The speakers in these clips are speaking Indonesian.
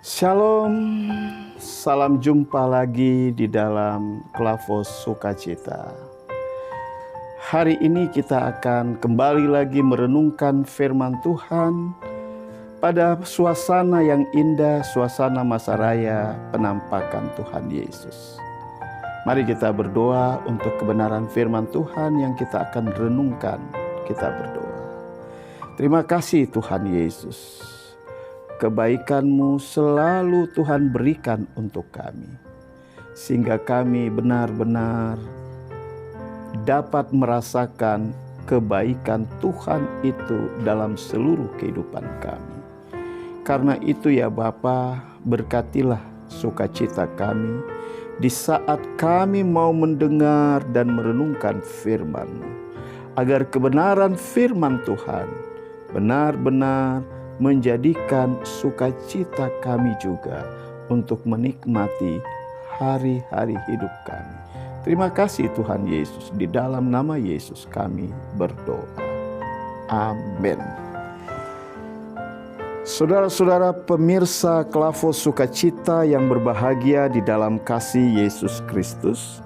Shalom, salam jumpa lagi di dalam Klavos Sukacita. Hari ini kita akan kembali lagi merenungkan firman Tuhan pada suasana yang indah, suasana masa raya penampakan Tuhan Yesus. Mari kita berdoa untuk kebenaran firman Tuhan yang kita akan renungkan. Kita berdoa. Terima kasih Tuhan Yesus. Kebaikan-Mu selalu Tuhan berikan untuk kami, sehingga kami benar-benar dapat merasakan kebaikan Tuhan itu dalam seluruh kehidupan kami. Karena itu ya Bapa, berkatilah sukacita kami di saat kami mau mendengar dan merenungkan firman-Mu, agar kebenaran firman Tuhan benar-benar menjadikan sukacita kami juga untuk menikmati hari-hari hidup kami. Terima kasih Tuhan Yesus, di dalam nama Yesus kami berdoa. Amin. Saudara-saudara pemirsa Klavos Sukacita yang berbahagia di dalam kasih Yesus Kristus,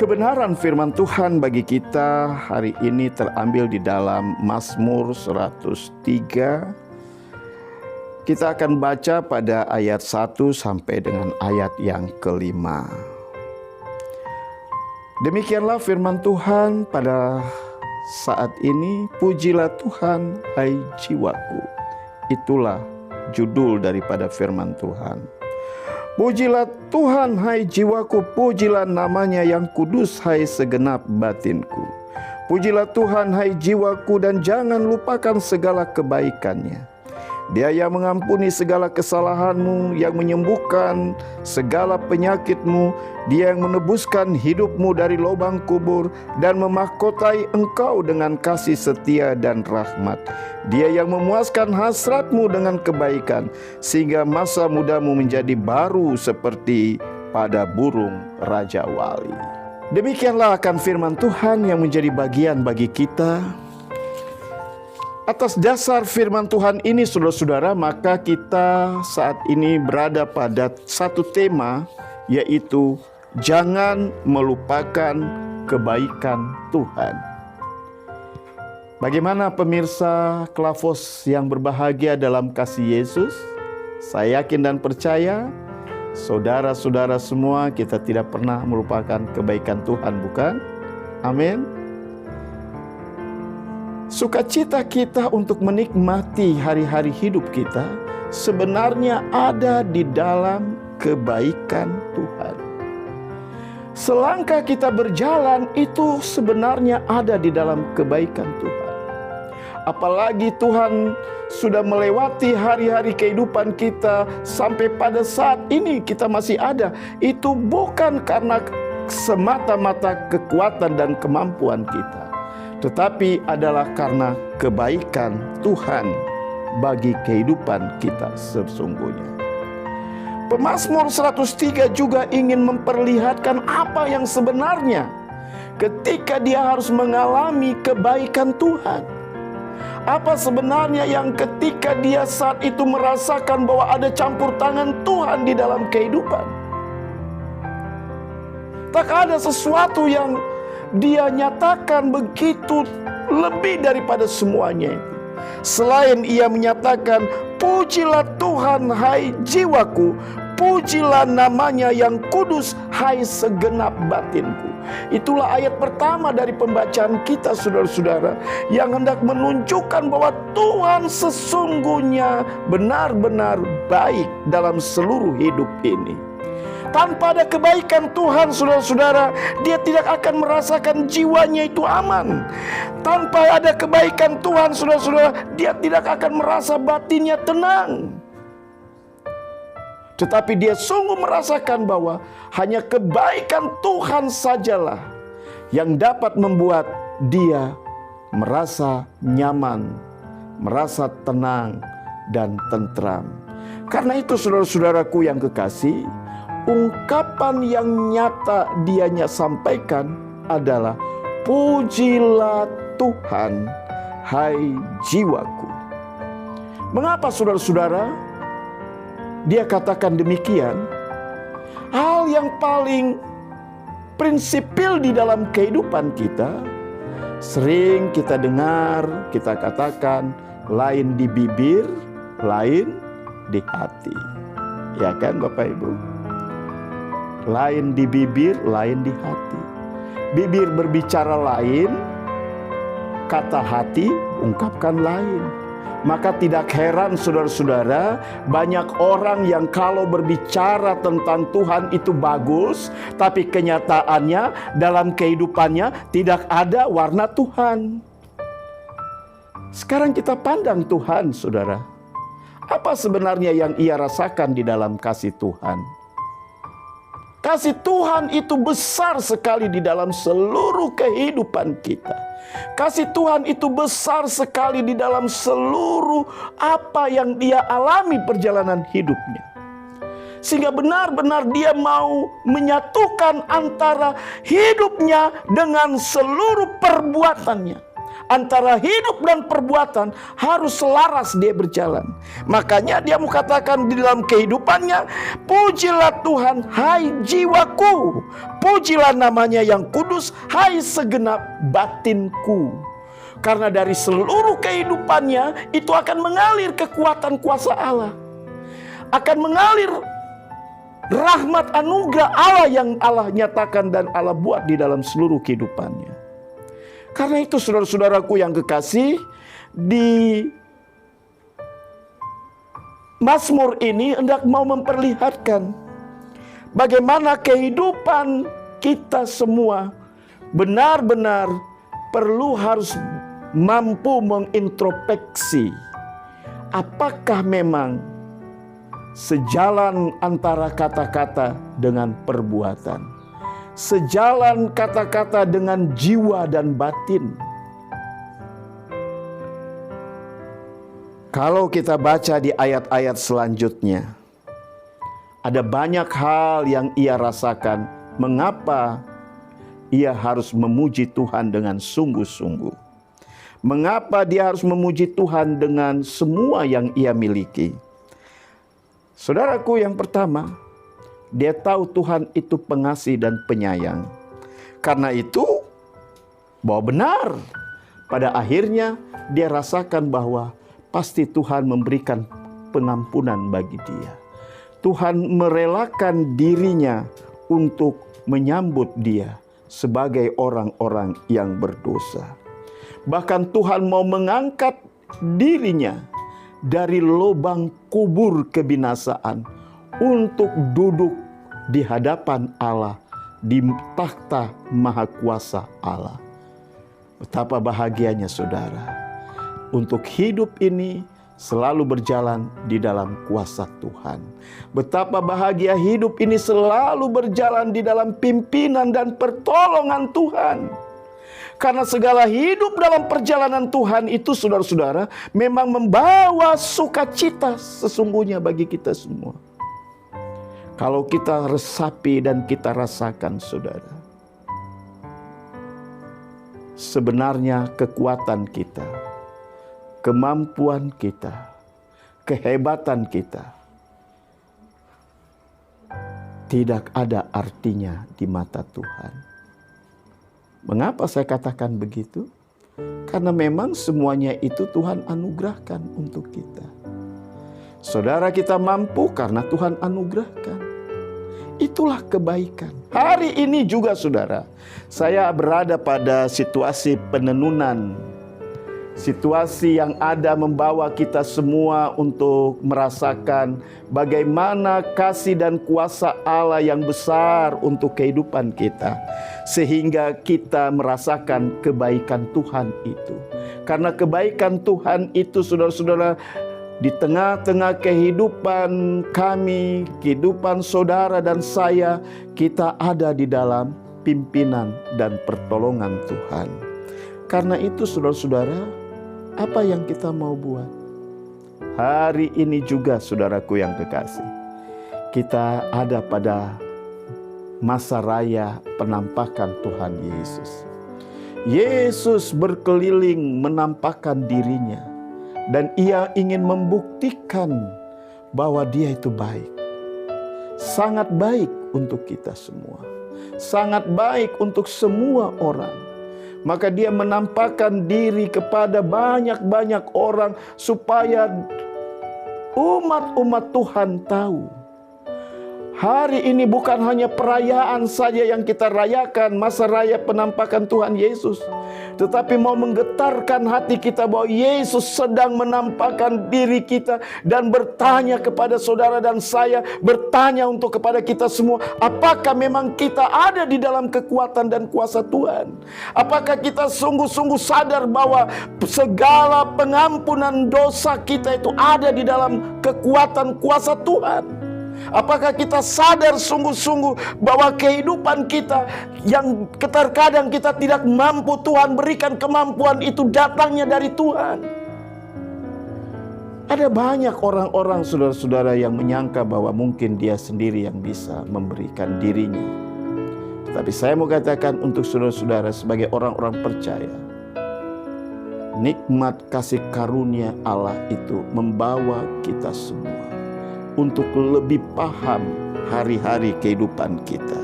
kebenaran firman Tuhan bagi kita hari ini terambil di dalam Mazmur 103. Kita akan baca pada ayat 1 sampai dengan ayat yang kelima. Demikianlah firman Tuhan pada saat ini, pujilah Tuhan hai jiwaku. Itulah judul daripada firman Tuhan. Pujilah Tuhan hai jiwaku, pujilah namanya yang kudus hai segenap batinku. Pujilah Tuhan hai jiwaku dan jangan lupakan segala kebaikannya. Dia yang mengampuni segala kesalahanmu, yang menyembuhkan segala penyakitmu. Dia yang menebuskan hidupmu dari lubang kubur dan memahkotai engkau dengan kasih setia dan rahmat. Dia yang memuaskan hasratmu dengan kebaikan, sehingga masa mudamu menjadi baru seperti pada burung Raja Wali. Demikianlah akan firman Tuhan yang menjadi bagian bagi kita. Atas dasar firman Tuhan ini saudara-saudara, maka kita saat ini berada pada satu tema, yaitu jangan melupakan kebaikan Tuhan. Bagaimana pemirsa Klavos yang berbahagia dalam kasih Yesus? Saya yakin dan percaya saudara-saudara semua kita tidak pernah melupakan kebaikan Tuhan, bukan? Amin. Sukacita kita untuk menikmati hari-hari hidup kita sebenarnya ada di dalam kebaikan Tuhan. Selangkah kita berjalan itu sebenarnya ada di dalam kebaikan Tuhan. Apalagi Tuhan sudah melewati hari-hari kehidupan kita sampai pada saat ini kita masih ada. Itu bukan karena semata-mata kekuatan dan kemampuan kita, tetapi adalah karena kebaikan Tuhan bagi kehidupan kita sesungguhnya. Pemazmur 103 juga ingin memperlihatkan apa yang sebenarnya ketika dia harus mengalami kebaikan Tuhan. Apa sebenarnya yang ketika dia saat itu merasakan bahwa ada campur tangan Tuhan di dalam kehidupan. Tak ada sesuatu yang dia nyatakan begitu lebih daripada semuanya itu. Selain ia menyatakan, pujilah Tuhan hai jiwaku, pujilah namanya yang kudus hai segenap batinku. Itulah ayat pertama dari pembacaan kita saudara-saudara, yang hendak menunjukkan bahwa Tuhan sesungguhnya benar-benar baik dalam seluruh hidup ini. Tanpa ada kebaikan Tuhan saudara-saudara, dia tidak akan merasakan jiwanya itu aman. Tanpa ada kebaikan Tuhan saudara-saudara, dia tidak akan merasa batinnya tenang. Tetapi dia sungguh merasakan bahwa hanya kebaikan Tuhan sajalah yang dapat membuat dia merasa nyaman, merasa tenang dan tentram. Karena itu saudara-saudaraku yang kekasih, ungkapan yang nyata dianya sampaikan adalah pujilah Tuhan hai jiwaku. Mengapa saudara-saudara? dia katakan demikian, hal yang paling prinsipil di dalam kehidupan kita, sering kita dengar, kita katakan, lain di bibir, lain di hati. Ya kan Bapak Ibu? Lain di bibir, lain di hati. Bibir berbicara lain, kata hati ungkapkan lain. Maka tidak heran saudara-saudara, banyak orang yang kalau berbicara tentang Tuhan itu bagus, tapi kenyataannya dalam kehidupannya tidak ada warna Tuhan. Sekarang kita pandang Tuhan, saudara. Apa sebenarnya yang ia rasakan di dalam kasih Tuhan? Kasih Tuhan itu besar sekali di dalam seluruh kehidupan kita. Kasih Tuhan itu besar sekali di dalam seluruh apa yang dia alami perjalanan hidupnya. Sehingga benar-benar dia mau menyatukan antara hidupnya dengan seluruh perbuatannya. Antara hidup dan perbuatan harus selaras dia berjalan. Makanya dia mau katakan di dalam kehidupannya, pujilah Tuhan hai jiwaku, pujilah namanya yang kudus hai segenap batinku. Karena dari seluruh kehidupannya itu akan mengalir kekuatan kuasa Allah, akan mengalir rahmat anugerah Allah yang Allah nyatakan dan Allah buat di dalam seluruh kehidupannya. Karena itu saudara-saudaraku yang kekasih, di Mazmur ini hendak mau memperlihatkan bagaimana kehidupan kita semua benar-benar perlu harus mampu mengintrospeksi. Apakah memang sejalan antara kata-kata dengan perbuatan? Sejalan kata-kata dengan jiwa dan batin. Kalau kita baca di ayat-ayat selanjutnya, ada banyak hal yang ia rasakan. Mengapa ia harus memuji Tuhan dengan sungguh-sungguh? Mengapa dia harus memuji Tuhan dengan semua yang ia miliki? Saudaraku, yang pertama, dia tahu Tuhan itu pengasih dan penyayang. Karena itu, bahwa benar, pada akhirnya dia rasakan bahwa pasti Tuhan memberikan pengampunan bagi dia. Tuhan merelakan dirinya untuk menyambut dia sebagai orang-orang yang berdosa. Bahkan Tuhan mau mengangkat dirinya dari lubang kubur kebinasaan untuk duduk di hadapan Allah di takhta maha kuasa Allah. Betapa bahagianya saudara untuk hidup ini selalu berjalan di dalam kuasa Tuhan. Betapa bahagia hidup ini selalu berjalan di dalam pimpinan dan pertolongan Tuhan. Karena segala hidup dalam perjalanan Tuhan itu saudara-saudara memang membawa sukacita sesungguhnya bagi kita semua. Kalau kita resapi dan kita rasakan saudara, sebenarnya kekuatan kita, kemampuan kita, kehebatan kita tidak ada artinya di mata Tuhan. Mengapa saya katakan begitu? Karena memang semuanya itu Tuhan anugerahkan untuk kita. Saudara, kita mampu karena Tuhan anugerahkan. Itulah kebaikan. Hari ini juga saudara, saya berada pada situasi penenunan. Situasi yang ada membawa kita semua untuk merasakan bagaimana kasih dan kuasa Allah yang besar untuk kehidupan kita. Sehingga kita merasakan kebaikan Tuhan itu. Karena kebaikan Tuhan itu saudara-saudara, di tengah-tengah kehidupan kami, kehidupan saudara dan saya, kita ada di dalam pimpinan dan pertolongan Tuhan. Karena itu saudara-saudara, apa yang kita mau buat? Hari ini juga saudaraku yang kekasih, kita ada pada masa raya penampakan Tuhan Yesus. Yesus berkeliling menampakkan dirinya. Dan ia ingin membuktikan bahwa Dia itu baik. Sangat baik untuk kita semua. Sangat baik untuk semua orang. Maka Dia menampakkan diri kepada banyak-banyak orang supaya umat-umat Tuhan tahu. Hari ini bukan hanya perayaan saja yang kita rayakan, masa raya penampakan Tuhan Yesus. Tetapi mau menggetarkan hati kita bahwa Yesus sedang menampakkan diri kita dan bertanya kepada saudara dan saya, bertanya untuk kepada kita semua, apakah memang kita ada di dalam kekuatan dan kuasa Tuhan? Apakah kita sungguh-sungguh sadar bahwa segala pengampunan dosa kita itu ada di dalam kekuatan kuasa Tuhan? Apakah kita sadar sungguh-sungguh bahwa kehidupan kita yang terkadang kita tidak mampu, Tuhan berikan kemampuan itu datangnya dari Tuhan? Ada banyak orang-orang saudara-saudara yang menyangka bahwa mungkin dia sendiri yang bisa memberikan dirinya. Tetapi saya mau katakan untuk saudara-saudara sebagai orang-orang percaya, nikmat kasih karunia Allah itu membawa kita semua untuk lebih paham hari-hari kehidupan kita.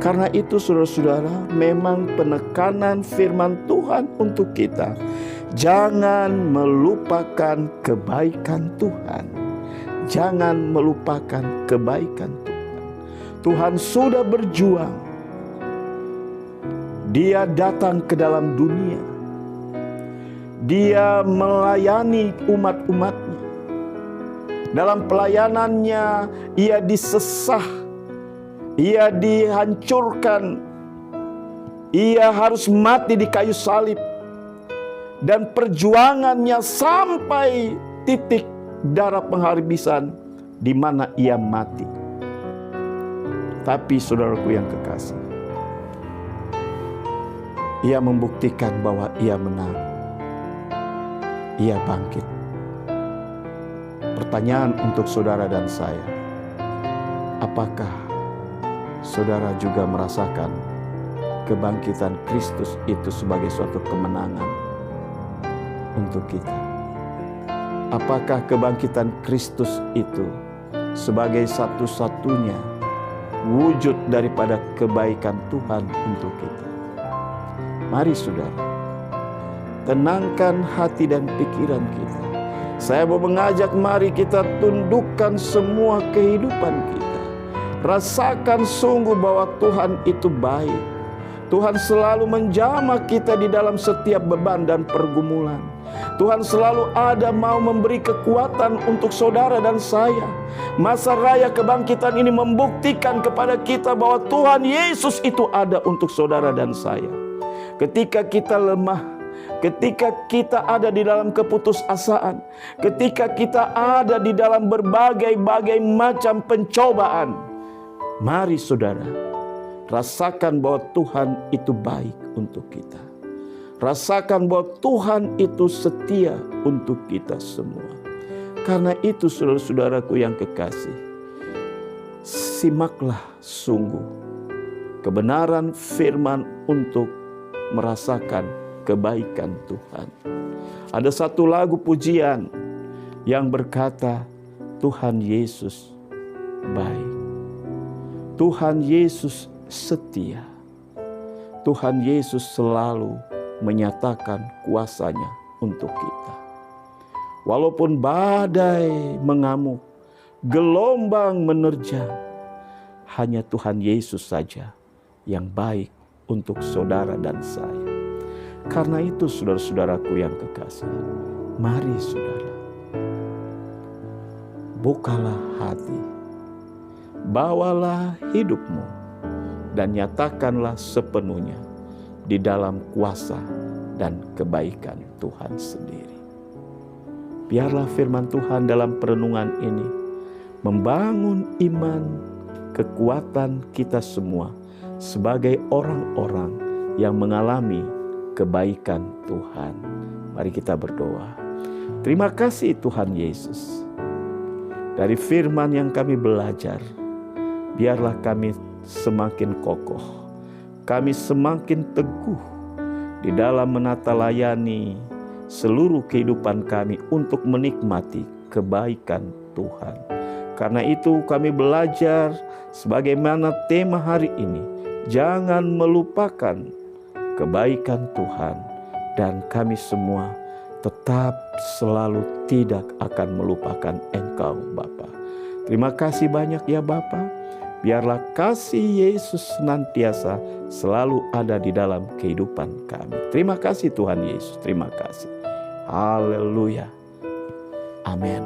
Karena itu saudara-saudara, memang penekanan firman Tuhan untuk kita, jangan melupakan kebaikan Tuhan. Jangan melupakan kebaikan Tuhan. Tuhan sudah berjuang. Dia datang ke dalam dunia. Dia melayani umat-umatnya. Dalam pelayanannya, ia disesah, ia dihancurkan, ia harus mati di kayu salib. Dan perjuangannya sampai titik darah penghabisan di mana ia mati. Tapi saudaraku yang kekasih, ia membuktikan bahwa ia menang. Ia bangkit. Pertanyaan untuk saudara dan saya, apakah saudara juga merasakan kebangkitan Kristus itu sebagai suatu kemenangan untuk kita? Apakah kebangkitan Kristus itu sebagai satu-satunya wujud daripada kebaikan Tuhan untuk kita? Mari saudara, tenangkan hati dan pikiran kita. Saya mau mengajak, mari kita tundukkan semua kehidupan kita. Rasakan sungguh bahwa Tuhan itu baik. Tuhan selalu menjamah kita di dalam setiap beban dan pergumulan. Tuhan selalu ada mau memberi kekuatan untuk saudara dan saya. Masa raya kebangkitan ini membuktikan kepada kita bahwa Tuhan Yesus itu ada untuk saudara dan saya. Ketika kita lemah, ketika kita ada di dalam keputusasaan, ketika kita ada di dalam berbagai-bagai macam pencobaan, mari saudara, rasakan bahwa Tuhan itu baik untuk kita. Rasakan bahwa Tuhan itu setia untuk kita semua. Karena itu saudara-saudaraku yang kekasih, simaklah sungguh kebenaran firman untuk merasakan kebaikan Tuhan. Ada satu lagu pujian yang berkata, Tuhan Yesus baik. Tuhan Yesus setia. Tuhan Yesus selalu menyatakan kuasanya untuk kita. Walaupun badai mengamuk, gelombang menerjang, hanya Tuhan Yesus saja yang baik untuk saudara dan saya. Karena itu saudara-saudaraku yang kekasih, mari saudara, bukalah hati, bawalah hidupmu, dan nyatakanlah sepenuhnya di dalam kuasa dan kebaikan Tuhan sendiri. Biarlah firman Tuhan dalam perenungan ini membangun iman, kekuatan kita semua sebagai orang-orang yang mengalami kebaikan Tuhan. Mari kita berdoa. Terima kasih Tuhan Yesus. Dari firman yang kami belajar, biarlah kami semakin kokoh, kami semakin teguh di dalam menata layani seluruh kehidupan kami untuk menikmati kebaikan Tuhan. Karena itu kami belajar sebagaimana tema hari ini, jangan melupakan kebaikan Tuhan, dan kami semua tetap selalu tidak akan melupakan Engkau Bapa. Terima kasih banyak ya Bapa. Biarlah kasih Yesus senantiasa selalu ada di dalam kehidupan kami. Terima kasih Tuhan Yesus, terima kasih. Haleluya. Amin.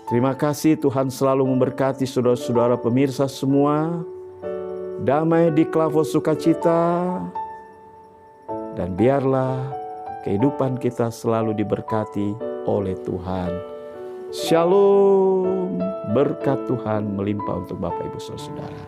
Terima kasih, Tuhan selalu memberkati saudara-saudara pemirsa semua. Damai di klavos sukacita. Dan biarlah kehidupan kita selalu diberkati oleh Tuhan. Shalom. Berkat Tuhan melimpah untuk Bapak Ibu Saudara.